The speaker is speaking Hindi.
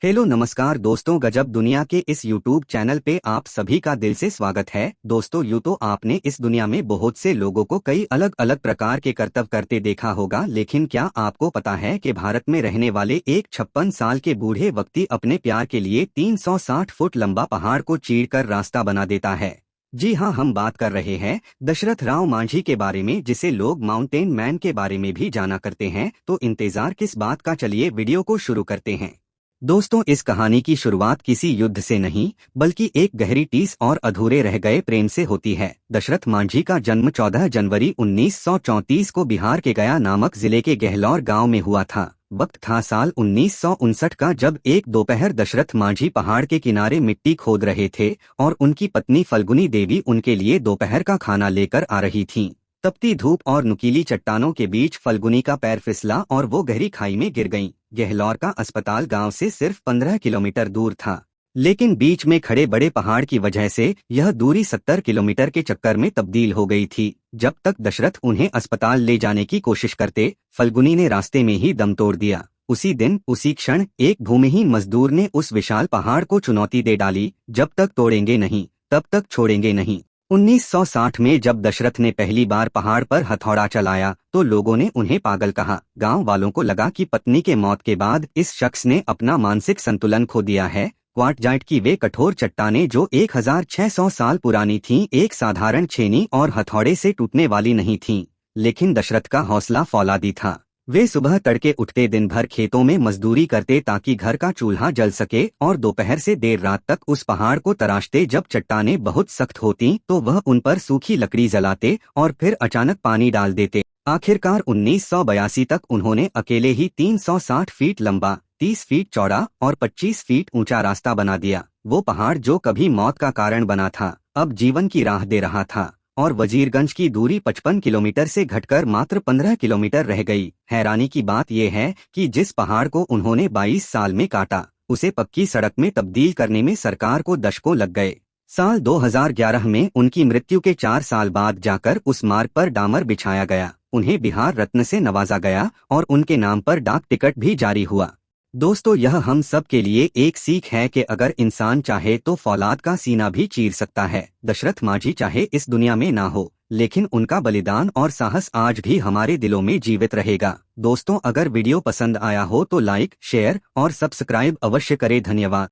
हेलो नमस्कार दोस्तों, गजब दुनिया के इस यूट्यूब चैनल पे आप सभी का दिल से स्वागत है। दोस्तों, यूँ तो आपने इस दुनिया में बहुत से लोगों को कई अलग अलग प्रकार के कर्तव्य करते देखा होगा, लेकिन क्या आपको पता है कि भारत में रहने वाले एक 56 साल के बूढ़े व्यक्ति अपने प्यार के लिए 360 फुट लंबा पहाड़ को चीरकर रास्ता बना देता है। जी हाँ, हम बात कर रहे हैं दशरथ राव मांझी के बारे में, जिसे लोग माउंटेन मैन के बारे में भी जाना करते हैं। तो इंतजार किस बात का, चलिए वीडियो को शुरू करते हैं। दोस्तों, इस कहानी की शुरुआत किसी युद्ध से नहीं बल्कि एक गहरी टीस और अधूरे रह गए प्रेम से होती है। दशरथ मांझी का जन्म 14 जनवरी 1934 को बिहार के गया नामक जिले के गहलौर गांव में हुआ था। वक्त था साल 1959 का, जब एक दोपहर दशरथ मांझी पहाड़ के किनारे मिट्टी खोद रहे थे और उनकी पत्नी फल्गुनी देवी उनके लिए दोपहर का खाना लेकर आ रही थीं। तपती धूप और नुकीली चट्टानों के बीच फल्गुनी का पैर फिसला और वो गहरी खाई में गिर गईं। गहलौर का अस्पताल गांव से सिर्फ 15 किलोमीटर दूर था, लेकिन बीच में खड़े बड़े पहाड़ की वजह से यह दूरी 70 किलोमीटर के चक्कर में तब्दील हो गई थी। जब तक दशरथ उन्हें अस्पताल ले जाने की कोशिश करते, फल्गुनी ने रास्ते में ही दम तोड़ दिया। उसी दिन उसी क्षण एक भूमिहीन मजदूर ने उस विशाल पहाड़ को चुनौती दे डाली, जब तक तोड़ेंगे नहीं तब तक छोड़ेंगे नहीं। 1960 में जब दशरथ ने पहली बार पहाड़ पर हथौड़ा चलाया तो लोगों ने उन्हें पागल कहा। गांव वालों को लगा कि पत्नी के मौत के बाद इस शख्स ने अपना मानसिक संतुलन खो दिया है। क्वार्टजाइट की वे कठोर चट्टानें जो 1600 साल पुरानी थीं, एक साधारण छेनी और हथौड़े से टूटने वाली नहीं थीं। लेकिन दशरथ का हौसला फौलादी था। वे सुबह तड़के उठते, दिन भर खेतों में मजदूरी करते ताकि घर का चूल्हा जल सके, और दोपहर से देर रात तक उस पहाड़ को तराशते। जब चट्टानें बहुत सख्त होती तो वह उन पर सूखी लकड़ी जलाते और फिर अचानक पानी डाल देते। आखिरकार 1982 तक उन्होंने अकेले ही 360 फीट लंबा, 30 फीट चौड़ा और 25 फीट ऊंचा रास्ता बना दिया। वो पहाड़ जो कभी मौत का कारण बना था, अब जीवन की राह दे रहा था, और वजीरगंज की दूरी 55 किलोमीटर से घटकर मात्र 15 किलोमीटर रह गई। हैरानी की बात यह है कि जिस पहाड़ को उन्होंने 22 साल में काटा, उसे पक्की सड़क में तब्दील करने में सरकार को दशकों लग गए। साल 2011 में उनकी मृत्यु के 4 साल बाद जाकर उस मार्ग पर डामर बिछाया गया, उन्हें बिहार रत्न से नवाजा गया और उनके नाम पर डाक टिकट भी जारी हुआ। दोस्तों, यह हम सब के लिए एक सीख है कि अगर इंसान चाहे तो फौलाद का सीना भी चीर सकता है। दशरथ मांझी चाहे इस दुनिया में ना हो, लेकिन उनका बलिदान और साहस आज भी हमारे दिलों में जीवित रहेगा। दोस्तों, अगर वीडियो पसंद आया हो तो लाइक, शेयर और सब्सक्राइब अवश्य करें। धन्यवाद।